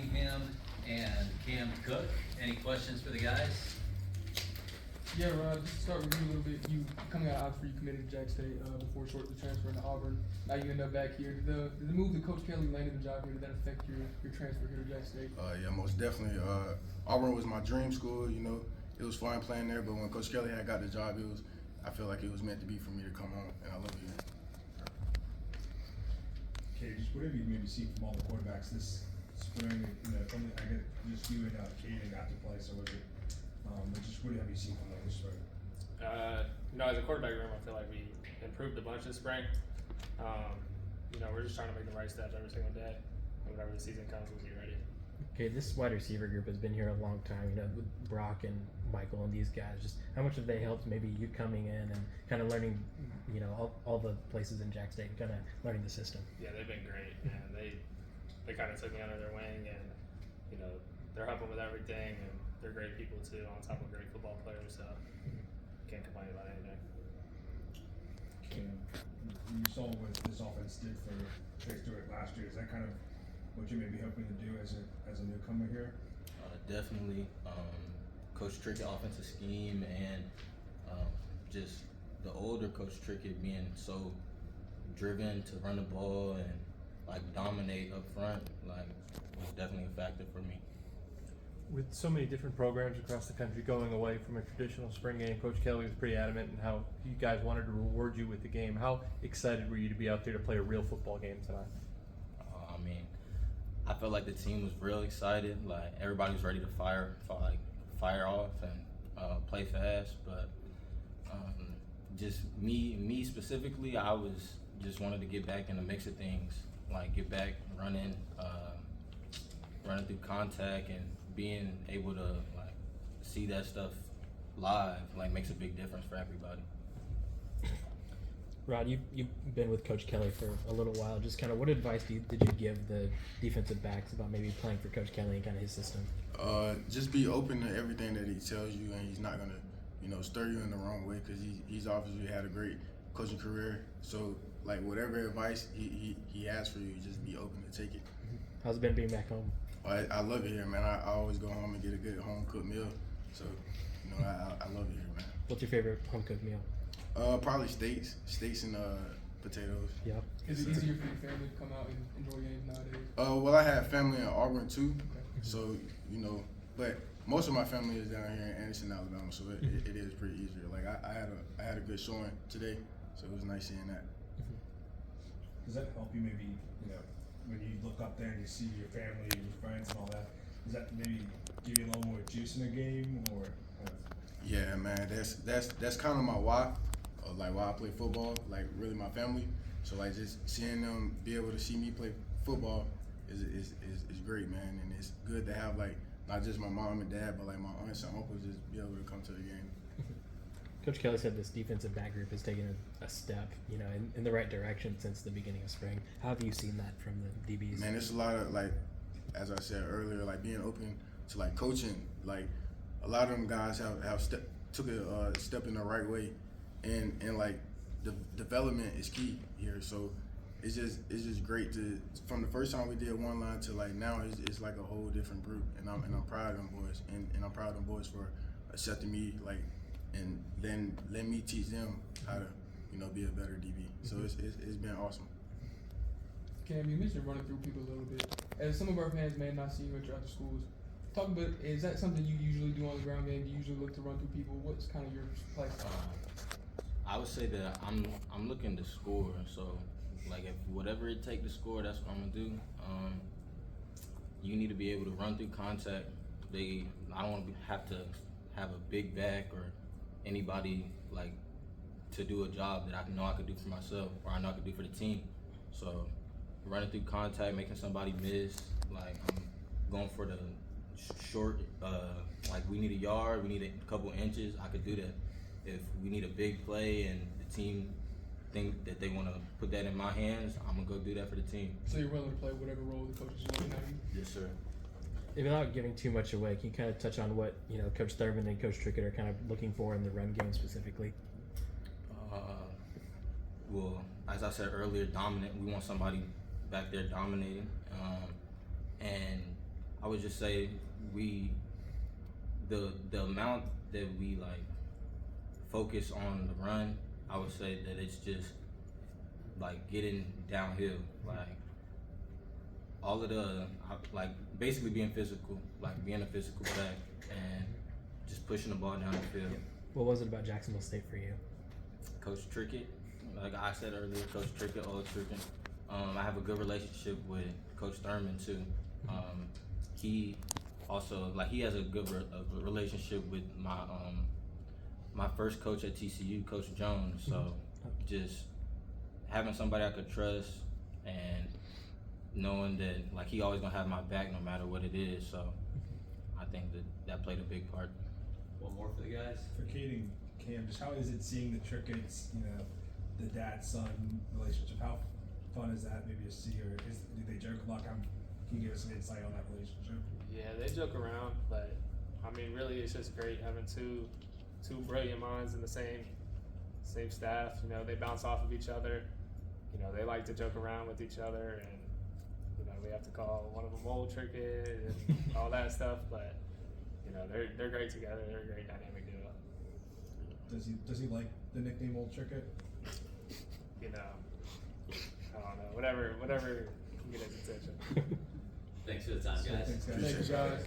Cunningham and Cam Cook. Any questions for the guys? Yeah, Rod, just to start with you a little bit. You coming out of Oxford, you committed to Jack State before shortly transferring to Auburn. Now you end up back here. Did the move that Coach Kelly landed the job here, did that affect your transfer here to Jack State? Yeah, most definitely. Auburn was my dream school. You know, it was fun playing there. But when Coach Kelly had got the job, I feel like it was meant to be for me to come home, and I love it here. Okay, just whatever you maybe see from all the quarterbacks this spring. You know, I get just you and Caden got to play. So was it? But just what have you seen from them this spring? As a quarterback room, I feel like we improved a bunch this spring. We're just trying to make the right steps every single day. And whenever the season comes, we'll be ready. Okay, this wide receiver group has been here a long time, with Brock and Michael and these guys. Just how much have they helped maybe you coming in and kind of learning, all the places in Jack State and kind of learning the system? Yeah, they've been great, and they kind of took me under their wing, and, they're helping with everything, and they're great people too, on top of great football players, so can't complain about anything. You saw what this offense did for Chase Stewart last year. Is that kind of what you may be hoping to do as a newcomer here? Definitely. Coach Trickett offensive scheme and just the older Coach Trickett being so driven to run the ball and dominate up front, was definitely a factor for me. With so many different programs across the country going away from a traditional spring game, Coach Kelly was pretty adamant in how you guys wanted to reward you with the game. How excited were you to be out there to play a real football game tonight? I felt like the team was real excited. Everybody was ready to fire off and play fast. But just me specifically, I was just wanted to get back in the mix of things, get back running through contact and being able to see that stuff live makes a big difference for everybody. Rod, you've been with Coach Kelly for a little while. Just kind of what advice did you give the defensive backs about maybe playing for Coach Kelly and kind of his system? Just be open to everything that he tells you, and he's not gonna, stir you in the wrong way, because he's obviously had a great coaching career. So whatever advice he has for you, just be open to take it. How's it been being back home? I love it here, man. I always go home and get a good home cooked meal. So, I love it here, man. What's your favorite home cooked meal? Probably steaks and potatoes. Yeah. Is it easier for your family to come out and enjoy games nowadays? Well, I have family in Auburn too, Okay. so but most of my family is down here in Anderson, Alabama, so it is pretty easier. I had a good showing today, so it was nice seeing that. Does that help you maybe, when you look up there and you see your family, your friends and all that, does that maybe give you a little more juice in the game, or? Yeah, man, that's kind of my why, why I play football, really my family. So just seeing them be able to see me play football is great, man, and it's good to have not just my mom and dad, but my aunts and uncles just be able to come to the game. Coach Kelly said this defensive back group has taken a step, in the right direction since the beginning of spring. How have you seen that from the DBs? Man, it's a lot of as I said earlier, being open to coaching. A lot of them guys have took a step in the right way, and the development is key here. So it's just great to, from the first time we did one line to now it's a whole different group, and I'm proud of them boys, and I'm proud of them boys for accepting me and then let me teach them how to be a better DB. So it's been awesome. Cam, you mentioned running through people a little bit. As some of our fans may not see you at your other schools, talk about, is that something you usually do on the ground game? Do you usually look to run through people? What's kind of your play style? I would say that I'm looking to score. So if whatever it takes to score, that's what I'm gonna do. You need to be able to run through contact. I don't want to have to have a big back or anybody to do a job that I know I could do for myself or I know I could do for the team. So running through contact, making somebody miss, I'm going for the short, we need a yard, we need a couple inches, I could do that. If we need a big play and the team think that they want to put that in my hands, I'm gonna go do that for the team. So you're willing to play whatever role the coaches are looking at you? Yes, sir. Without giving too much away, can you kind of touch on what Coach Thurman and Coach Trickett are kind of looking for in the run game specifically? Well, as I said earlier, dominant. We want somebody back there dominating, and I would just say the amount that we like focus on the run, I would say that it's just like getting downhill, like all of the like basically being physical, like being a physical back and just pushing the ball down the field. What was it about Jacksonville State for you? Coach Trickett, like I said earlier, Coach Trickett, old Trickett. I have a good relationship with Coach Thurman too. He also like he has a good relationship with my first coach at TCU, Coach Jones. So just having somebody I could trust and knowing that like he always gonna have my back no matter what it is. So I think that played a big part. One more for the guys. For Kate and Cam, just how is it seeing the Tricketts, the dad-son relationship? How fun is that maybe to see, or do they joke a lot? Can you give us some insight on that relationship? Yeah, they joke around, but I mean, really, it's just great having two brilliant minds in the same staff. They bounce off of each other. They like to joke around with each other, and we have to call one of them old Trickett and all that stuff. But they're great together. They're a great dynamic duo. Does he like the nickname Old Trickett? I don't know. Whatever can get his attention. Thanks for the time, guys. Thanks, guys. Thank you, guys.